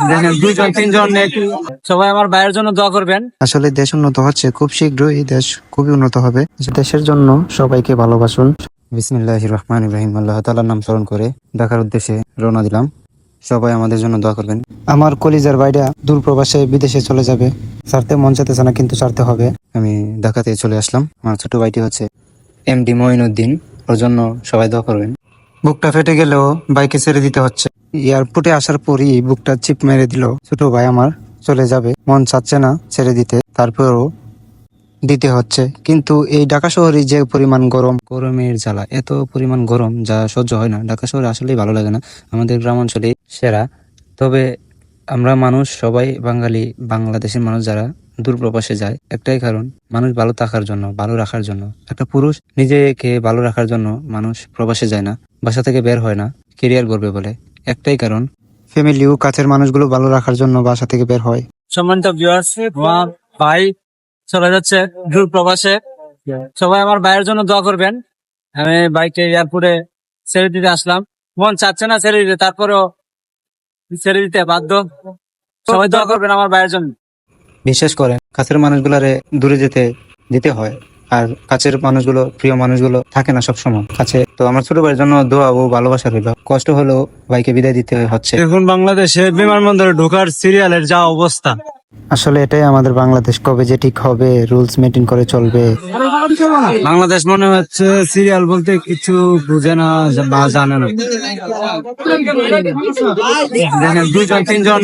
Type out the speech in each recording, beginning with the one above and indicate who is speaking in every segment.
Speaker 1: দেখেন 2-3 জন সবাই আমার ভাইয়ের জন্য দোয়া করবেন।
Speaker 2: আসলে দেশ উন্নত হচ্ছে, খুব শীঘ্রই দেশ খুবই উন্নত হবে। দেশের জন্য সবাইকে ভালোবাসুন। বিসমিল্লাহির রহমানির রহিম। আল্লাহ তাআলার নাম স্মরণ করে ঢাকার উদ্দেশ্যে রওনা দিলাম। সবাই আমাদের জন্য দোয়া করবেন। আমার কলিজার ভাইরা দূর প্রবাসে বিদেশে চলে যাবে, ছাড়তে মন চাইতেছে না কিন্তু ছাড়তে হবে। আমি ঢাকাতে চলে আসলাম। আমার ছোট ভাইটি হচ্ছে এমডি মঈনুদ্দিন, ওর জন্য সবাই দোয়া করবেন। বুকটা ফেটে গেলেও বাইকে ছেড়ে দিতে হচ্ছে। এয়ারপোর্টে আসার পরই বুকটা চিপ মেরে দিল। ছোট ভাই আমার চলে যাবে, মন চাচ্ছে না ছেড়ে দিতে, তারপরেও দিতে হচ্ছে। কিন্তু এই ঢাকা শহরে যে পরিমাণ গরম, গরমের জ্বালা, এত পরিমাণ গরম যা সহ্য হয় না। ঢাকা শহরে আসলেই ভালো লাগে না, আমাদের গ্রাম অঞ্চলে সেরা। তবে আমরা মানুষ সবাই বাঙালি, বাংলাদেশের মানুষ যারা দূর প্রবাসে যায়, একটাই কারণ, মানুষ ভালো থাকার জন্য, ভালো রাখার জন্য। একটা পুরুষ নিজেকে ভালো রাখার জন্য মানুষ প্রবাসে যায় না, বাসা থেকে বের হয় না, কেরিয়ার গড়বে বলে। একটাই কারণ, ফ্যামিলি ও কাছের মানুষগুলো ভালো রাখার জন্য বাসা থেকে বের হয়।
Speaker 1: সম্মানিত ভিউয়ার্স, আমার ভাই চলে যাচ্ছে দূর প্রবাসে। সবাই আমার ভাইয়ের জন্য দোয়া করবেন। আমি বাইকটা এয়ারপোর্টে ছেড়ে দিতে আসলাম, মন চাচ্ছে না ছেড়ে দিতে, তারপরেও ছেড়ে দিতে বাধ্য। সবাই দোয়া করবেন আমার ভাইয়ের জন্য।
Speaker 2: বিশেষ করে কাছের মানুষগুলারে দূরে যেতে দিতে হয়, আর কাছের মানুষগুলো, প্রিয় মানুষগুলো থাকে না সবসময় কাছে। তো আমার ছোট ভাইয়ের জন্য দোয়া ও ভালোবাসা রইল। কষ্ট হলেও ভাইকে বিদায় দিতে হচ্ছে।
Speaker 1: এখন বাংলাদেশে বিমানবন্দরে ঢোকার সিরিয়ালের যা অবস্থা,
Speaker 2: আসলে এটাই আমাদের বাংলাদেশ, কবে যে ঠিক হবে, রুলস মেনটেন করে চলবে।
Speaker 1: বাংলাদেশ মনে হচ্ছে সিরিয়াল বলতে কিছু বুঝে না বা জানে না। দেখেন 2-3 জন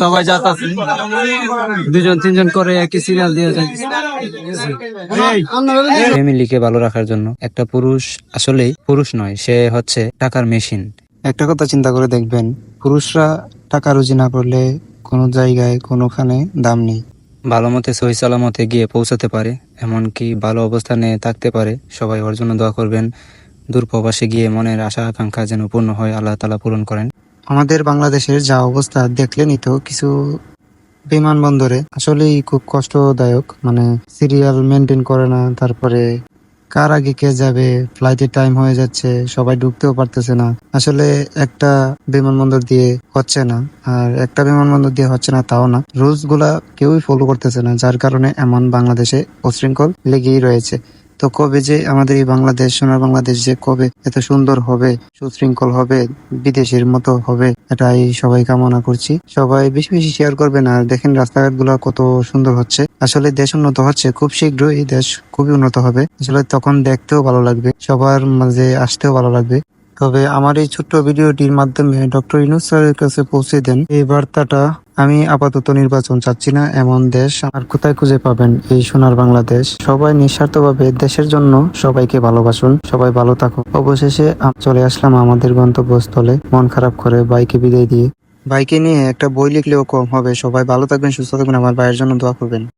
Speaker 1: সবাই যাচ্ছে, 2-3 জন করে একই সিরিয়াল দিয়ে যায়।
Speaker 2: ফ্যামিলিকে ভালো রাখার জন্য একটা পুরুষ আসলেই পুরুষ নয়, সে হচ্ছে টাকার মেশিন। একটা কথা চিন্তা করে দেখবেন, পুরুষরা টাকা রুজি না করলে কোনো জায়গায় কোনোখানে দাম নেই। ভালো মতে সহি সালামতে গিয়ে পৌঁছাতে পারে, এমনকি ভালো অবস্থানে থাকতে পারে। সবাই ওর জন্য দোয়া করবেন। দূর প্রবাসে গিয়ে মনের আশা আকাঙ্ক্ষা যেন পূর্ণ হয়, আল্লাহ তাআলা পূরণ করেন। আমাদের বাংলাদেশের যা অবস্থা দেখলেনই তো, কিছু বিমানবন্দরে আসলেই খুব কষ্টদায়ক। মানে সিরিয়াল মেনটেন করে না, তারপরে কার আগে কে যাবে, ফ্লাইটের টাইম হয়ে যাচ্ছে, সবাই ঢুকতেও পারতেছে না। আসলে একটা বিমানবন্দর দিয়ে হচ্ছে না, আর একটা বিমানবন্দর দিয়ে হচ্ছে না তাও না, রুলস গুলা কেউই ফলো করতেছে না, যার কারণে এমন বাংলাদেশে উচ্ছৃঙ্খল লেগেই রয়েছে। তো কবে যে আমাদের এই বাংলাদেশ, সোনার বাংলাদেশ যে কবে এত সুন্দর হবে, সুশৃঙ্খল হবে, বিদেশের মতো হবে, এটাই সবাই কামনা করছি। সবাই বেশি বেশি শেয়ার করবেন, আর দেখেন রাস্তাঘাট গুলা কত সুন্দর হচ্ছে। আসলে দেশ উন্নত হচ্ছে, খুব শীঘ্রই এই দেশ খুবই উন্নত হবে। আসলে তখন দেখতেও ভালো লাগবে, সবার মাঝে আসতেও ভালো লাগবে। তবে আমার এই ছোট্ট ভিডিওটির মাধ্যমে ডক্টর ইউনূস স্যারের কাছে পৌঁছে দেন এই বার্তাটা। আমি আপাতত নির্বাচন চাচ্ছি না, এমন দেশ আর কোথায় খুঁজে পাবেন এই সোনার বাংলাদেশ। সবাই নিঃস্বার্থভাবে দেশের জন্য সবাইকে ভালোবাসুন, সবাই ভালো থাকুন। অবশেষে চলে আসলাম আমাদের গন্তব্যস্থলে, মন খারাপ করে বাইকে বিদায় দিয়ে। বাইকে নিয়ে একটা বই লিখলেও কম হবে। সবাই ভালো থাকবেন, সুস্থ থাকবেন, আমার ভাইয়ের জন্য দোয়া করবেন।